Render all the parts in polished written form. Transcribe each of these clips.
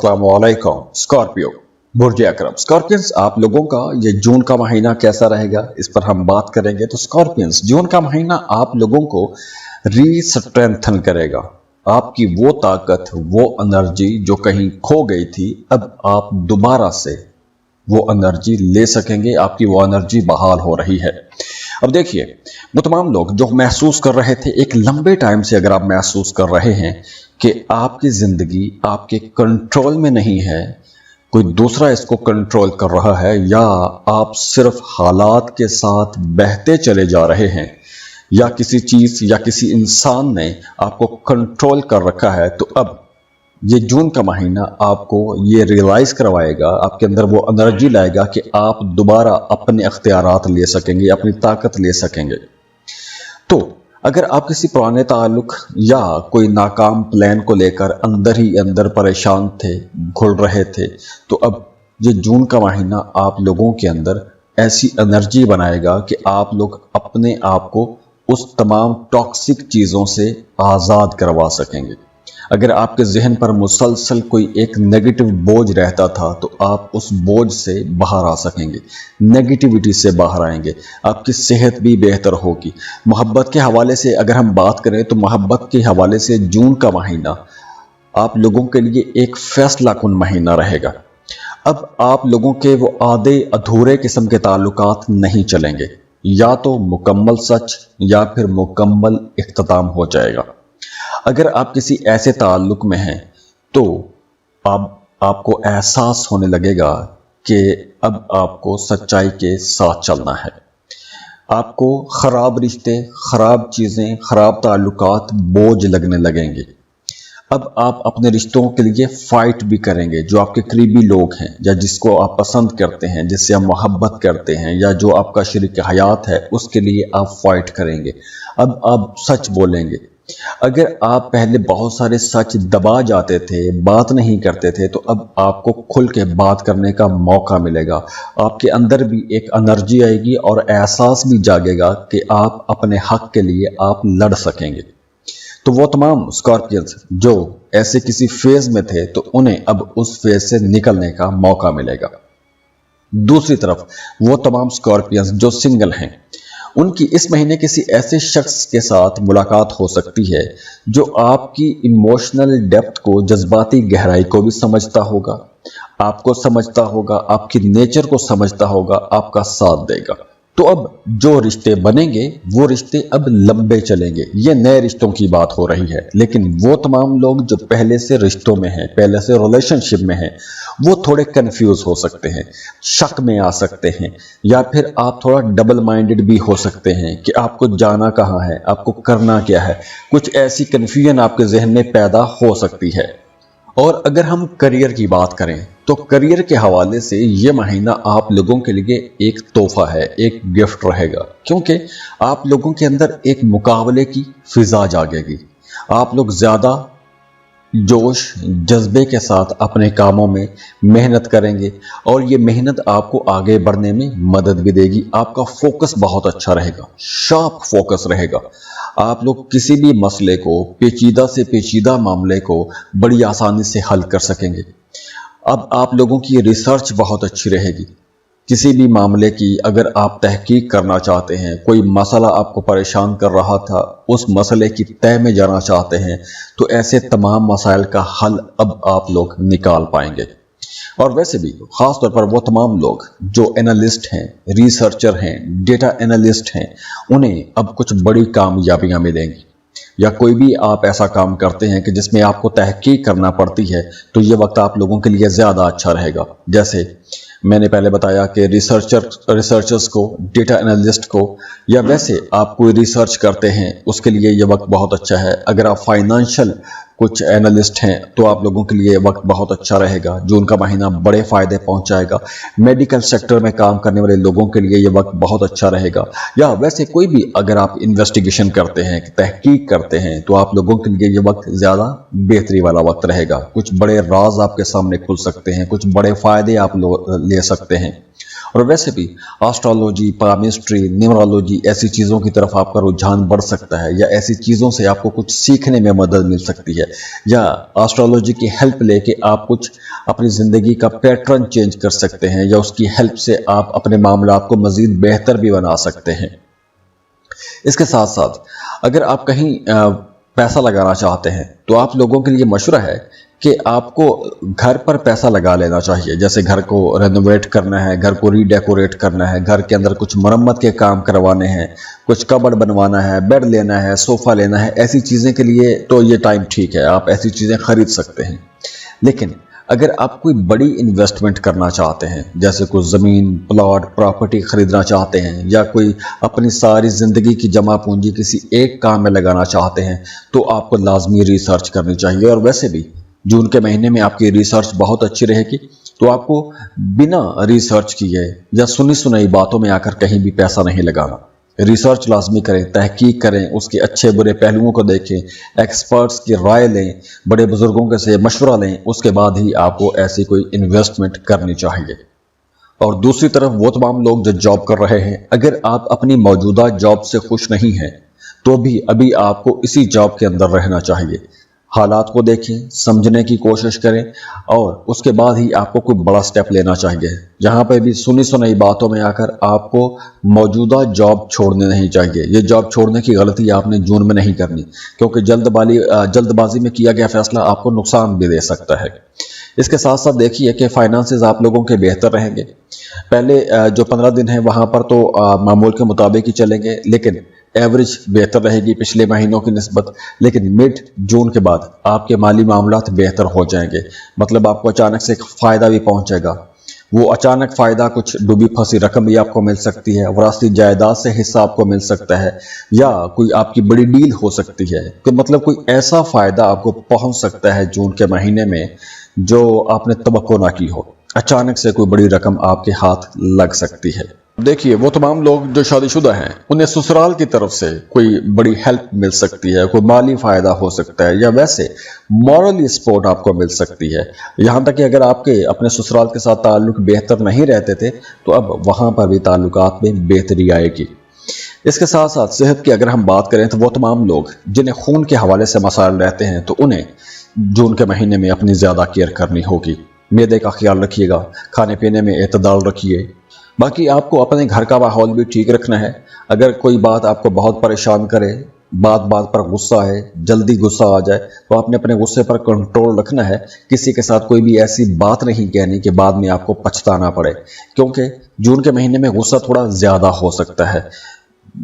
अस्सलाम वालेकुम। स्कॉर्पियो बुर्ज अकरम। स्कॉर्पियंस, आप लोगों का ये जून का महीना कैसा रहेगा इस पर हम बात करेंगे। तो स्कॉर्पियंस, जून का महीना आप लोगों को रीस्ट्रेंथन करेगा। आपकी वो ताकत, वो एनर्जी जो कहीं खो गई थी, अब आप दोबारा से वो एनर्जी ले सकेंगे। आपकी वो एनर्जी बहाल हो रही है। अब देखिए, वो तमाम लोग जो महसूस कर रहे थे एक लंबे टाइम से, अगर आप महसूस कर रहे हैं कि आपकी ज़िंदगी आपके कंट्रोल में नहीं है, कोई दूसरा इसको कंट्रोल कर रहा है, या आप सिर्फ हालात के साथ बहते चले जा रहे हैं, या किसी चीज़ या किसी इंसान ने आपको कंट्रोल कर रखा है, तो अब ये जून का महीना आपको ये रियलाइज़ करवाएगा, आपके अंदर वो एनर्जी लाएगा कि आप दोबारा अपने अख्तियारात ले सकेंगे, अपनी ताकत ले सकेंगे। तो अगर आप किसी पुराने ताल्लुक या कोई नाकाम प्लान को लेकर अंदर ही अंदर परेशान थे, घुल रहे थे, तो अब ये जून का महीना आप लोगों के अंदर ऐसी एनर्जी बनाएगा कि आप लोग अपने आप को उस तमाम टॉक्सिक चीज़ों से आज़ाद करवा सकेंगे। अगर आपके जहन पर मुसलसल कोई एक नेगेटिव बोझ रहता था, तो आप उस बोझ से बाहर आ सकेंगे, नेगेटिविटी से बाहर आएंगे, आपकी सेहत भी बेहतर होगी। मोहब्बत के हवाले से अगर हम बात करें, तो मोहब्बत के हवाले से जून का महीना आप लोगों के लिए एक फैसला कुन महीना रहेगा। अब आप लोगों के वो आधे अधूरे किस्म के ताल्लुकात नहीं चलेंगे, या तो मुकम्मल सच या फिर मुकम्मल इख्तिताम हो जाएगा। अगर आप किसी ऐसे ताल्लुक में हैं, तो आपको एहसास होने लगेगा कि अब आपको सच्चाई के साथ चलना है। आपको ख़राब रिश्ते, ख़राब चीज़ें, ख़राब ताल्लुकात बोझ लगने लगेंगे। अब आप अपने रिश्तों के लिए फ़ाइट भी करेंगे। जो आपके करीबी लोग हैं, या जिसको आप पसंद करते हैं, जिससे आप मोहब्बत करते हैं, या जो आपका शरीक हयात है, उसके लिए आप फ़ाइट करेंगे। अब आप सच बोलेंगे। अगर आप पहले बहुत सारे सच दबा जाते थे, बात नहीं करते थे, तो अब आपको खुल के बात करने का मौका मिलेगा। आपके अंदर भी एक एनर्जी आएगी और एहसास भी जागेगा कि आप अपने हक के लिए आप लड़ सकेंगे। तो वो तमाम स्कॉर्पियंस जो ऐसे किसी फेज में थे, तो उन्हें अब उस फेज से निकलने का मौका मिलेगा। दूसरी तरफ वो तमाम स्कॉर्पियंस जो सिंगल हैं, उनकी इस महीने किसी ऐसे शख्स के साथ मुलाकात हो सकती है जो आपकी इमोशनल डेप्थ को, जज्बाती गहराई को भी समझता होगा, आपको समझता होगा, आपकी नेचर को समझता होगा, आपका साथ देगा। तो अब जो रिश्ते बनेंगे, वो रिश्ते अब लंबे चलेंगे। ये नए रिश्तों की बात हो रही है। लेकिन वो तमाम लोग जो पहले से रिश्तों में हैं, पहले से रिलेशनशिप में हैं, वो थोड़े कंफ्यूज हो सकते हैं, शक में आ सकते हैं, या फिर आप थोड़ा डबल माइंडेड भी हो सकते हैं कि आपको जाना कहाँ है, आपको करना क्या है। कुछ ऐसी कन्फ्यूजन आपके जहन में पैदा हो सकती है। और अगर हम करियर की बात करें, तो करियर के हवाले से ये महीना आप लोगों के लिए एक तोहफा है, एक गिफ्ट रहेगा, क्योंकि आप लोगों के अंदर एक मुकाबले की फिजा जागेगी। आप लोग ज़्यादा जोश जज्बे के साथ अपने कामों में मेहनत करेंगे, और ये मेहनत आपको आगे बढ़ने में मदद भी देगी। आपका फोकस बहुत अच्छा रहेगा, शार्प फोकस रहेगा। आप लोग किसी भी मसले को, पेचीदा से पेचीदा मामले को बड़ी आसानी से हल कर सकेंगे। अब आप लोगों की रिसर्च बहुत अच्छी रहेगी। किसी भी मामले की अगर आप तहकीक करना चाहते हैं, कोई मसला आपको परेशान कर रहा था, उस मसले की तह में जाना चाहते हैं, तो ऐसे तमाम मसाइल का हल अब आप लोग निकाल पाएंगे। और वैसे भी ख़ास तौर पर वो तमाम लोग जो एनालिस्ट हैं, रिसर्चर हैं, डेटा एनालिस्ट हैं, उन्हें अब कुछ बड़ी कामयाबियाँ मिलेंगी। या कोई भी आप ऐसा काम करते हैं कि जिसमें आपको तहकीक करना पड़ती है, तो ये वक्त आप लोगों के लिए ज़्यादा अच्छा रहेगा। जैसे मैंने पहले बताया कि रिसर्चर्स को, डेटा एनालिस्ट को, या वैसे आप कोई रिसर्च करते हैं, उसके लिए ये वक्त बहुत अच्छा है। अगर आप फाइनेंशियल कुछ एनालिस्ट हैं, तो आप लोगों के लिए वक्त बहुत अच्छा रहेगा। जून का महीना बड़े फ़ायदे पहुंचाएगा। मेडिकल सेक्टर में काम करने वाले लोगों के लिए ये वक्त बहुत अच्छा रहेगा। या वैसे कोई भी अगर आप इन्वेस्टिगेशन करते हैं, तहकीक करते हैं, तो आप लोगों के लिए ये वक्त ज़्यादा बेहतरी वाला वक्त रहेगा। कुछ बड़े राज आपके सामने खुल सकते हैं, कुछ बड़े फ़ायदे आप ले सकते हैं। और वैसे भी एस्ट्रोलॉजी, पामिस्ट्री, न्यूमरोलॉजी ऐसी चीज़ों की तरफ आपका रुझान बढ़ सकता है, या ऐसी चीज़ों से आपको कुछ सीखने में मदद मिल सकती है, या एस्ट्रोलॉजी की हेल्प लेके आप कुछ अपनी ज़िंदगी का पैटर्न चेंज कर सकते हैं, या उसकी हेल्प से आप अपने मामलात को मज़ीद बेहतर भी बना सकते हैं। इसके साथ साथ अगर आप कहीं पैसा लगाना चाहते हैं तो आप लोगों के लिए मशवरा है कि आपको घर पर पैसा लगा लेना चाहिए। जैसे घर को रेनोवेट करना है, घर को रीडेकोरेट करना है, घर के अंदर कुछ मरम्मत के काम करवाने हैं, कुछ कबर्ड बनवाना है, बेड लेना है, सोफ़ा लेना है, ऐसी चीज़ें के लिए तो ये टाइम ठीक है, आप ऐसी चीज़ें खरीद सकते हैं। लेकिन अगर आप कोई बड़ी इन्वेस्टमेंट करना चाहते हैं, जैसे कोई ज़मीन, प्लॉट, प्रॉपर्टी ख़रीदना चाहते हैं, या कोई अपनी सारी ज़िंदगी की जमा पूंजी किसी एक काम में लगाना चाहते हैं, तो आपको लाजमी रिसर्च करनी चाहिए। और वैसे भी जून के महीने में आपकी रिसर्च बहुत अच्छी रहेगी, तो आपको बिना रिसर्च किए या सुनी सुनाई बातों में आकर कहीं भी पैसा नहीं लगाना। रिसर्च लाजमी करें, तहकीक करें, उसके अच्छे बुरे पहलुओं को देखें, एक्सपर्ट्स की राय लें, बड़े बुजुर्गों से मशवरा लें, उसके बाद ही आपको ऐसी कोई इन्वेस्टमेंट करनी चाहिए। और दूसरी तरफ वो तमाम लोग जो जॉब कर रहे हैं, अगर आप अपनी मौजूदा जॉब से खुश नहीं हैं तो भी अभी आपको इसी जॉब के अंदर रहना चाहिए। हालात को देखें, समझने की कोशिश करें, और उसके बाद ही आपको कोई बड़ा स्टेप लेना चाहिए। जहाँ पर भी सुनी सुनाई बातों में आकर आपको मौजूदा जॉब छोड़ने नहीं चाहिए। ये जॉब छोड़ने की गलती आपने जून में नहीं करनी, क्योंकि जल्दबाजी में किया गया फैसला आपको नुकसान भी दे सकता है। इसके साथ साथ देखिए कि फाइनेंसेस आप लोगों के बेहतर रहेंगे। पहले जो 15 दिन है वहाँ पर तो मामूल के मुताबिक ही चलेंगे, लेकिन एवरेज बेहतर रहेगी पिछले महीनों की निस्बत। लेकिन मिड जून के बाद आपके माली मामलात बेहतर हो जाएंगे, मतलब आपको अचानक से एक फ़ायदा भी पहुंचेगा। वो अचानक फ़ायदा कुछ डूबी फंसी रकम भी आपको मिल सकती है, वरासती जायदाद से हिस्सा आपको मिल सकता है, या कोई आपकी बड़ी डील हो सकती है। तो मतलब कोई ऐसा फ़ायदा आपको पहुंच सकता है जून के महीने में जो आपने तवक्को ना की हो। अचानक से कोई बड़ी रकम आपके हाथ लग सकती है। देखिए, वो तमाम लोग जो शादीशुदा हैं, उन्हें ससुराल की तरफ से कोई बड़ी हेल्प मिल सकती है, कोई माली फ़ायदा हो सकता है, या वैसे मॉरली सपोर्ट आपको मिल सकती है। यहाँ तक कि अगर आपके अपने ससुराल के साथ ताल्लुक बेहतर नहीं रहते थे, तो अब वहाँ पर भी ताल्लुकात में बेहतरी आएगी। इसके साथ साथ सेहत की अगर हम बात करें तो वो तमाम लोग जिन्हें खून के हवाले से मसाइल रहते हैं, तो उन्हें जून के महीने में अपनी ज़्यादा केयर करनी होगी। मैदे का ख्याल रखिएगा, खाने पीने में एतदाल रखिए। बाकी आपको अपने घर का माहौल भी ठीक रखना है। अगर कोई बात आपको बहुत परेशान करे, बात बात पर गुस्सा है, जल्दी गुस्सा आ जाए, तो आपने अपने गुस्से पर कंट्रोल रखना है। किसी के साथ कोई भी ऐसी बात नहीं कहनी कि बाद में आपको पछताना पड़े, क्योंकि जून के महीने में गुस्सा थोड़ा ज़्यादा हो सकता है।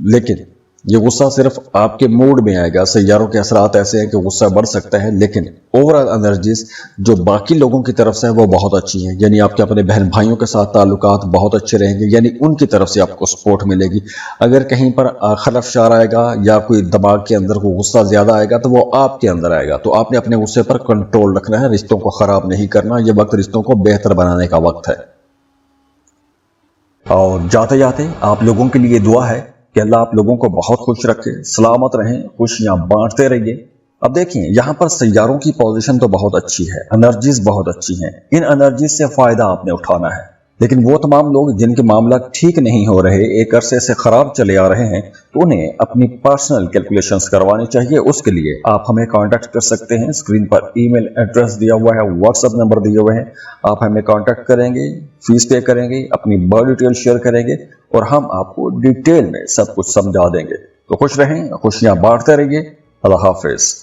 लेकिन ये गुस्सा सिर्फ आपके मूड में आएगा। सैयारों के असरात ऐसे हैं कि गुस्सा बढ़ सकता है, लेकिन ओवरऑल एनर्जीज जो बाकी लोगों की तरफ से है वो बहुत अच्छी हैं। यानी आपके अपने बहन भाइयों के साथ ताल्लुकात बहुत अच्छे रहेंगे, यानी उनकी तरफ से आपको सपोर्ट मिलेगी। अगर कहीं पर खलफशार आएगा या कोई दिमाग के अंदर को गुस्सा ज़्यादा आएगा, तो वो आपके अंदर आएगा। तो आपने अपने गुस्से पर कंट्रोल रखना है, रिश्तों को ख़राब नहीं करना। ये वक्त रिश्तों को बेहतर बनाने का वक्त है। और जाते जाते आप लोगों के लिए दुआ है कि अल्लाह आप लोगों को बहुत खुश रखे, सलामत रहें, खुशियां बांटते रहिए। अब देखिए, यहाँ पर सैयारों की पोजीशन तो बहुत अच्छी है, एनर्जीज बहुत अच्छी हैं। इन एनर्जीज से फायदा आपने उठाना है। लेकिन वो तमाम लोग जिनके मामला ठीक नहीं हो रहे, एक अरसे से खराब चले आ रहे हैं, तो उन्हें अपनी पर्सनल कैलकुलेशंस करवानी चाहिए। उसके लिए आप हमें कांटेक्ट कर सकते हैं। स्क्रीन पर ईमेल एड्रेस दिया हुआ है, व्हाट्सएप नंबर दिए हुए हैं। आप हमें कांटेक्ट करेंगे, फीस पे करेंगे, अपनी बर्थ डिटेल शेयर करेंगे, और हम आपको डिटेल में सब कुछ समझा देंगे। तो खुश रहें, खुशियां बांटते रहिए। अल्लाह हाफिज।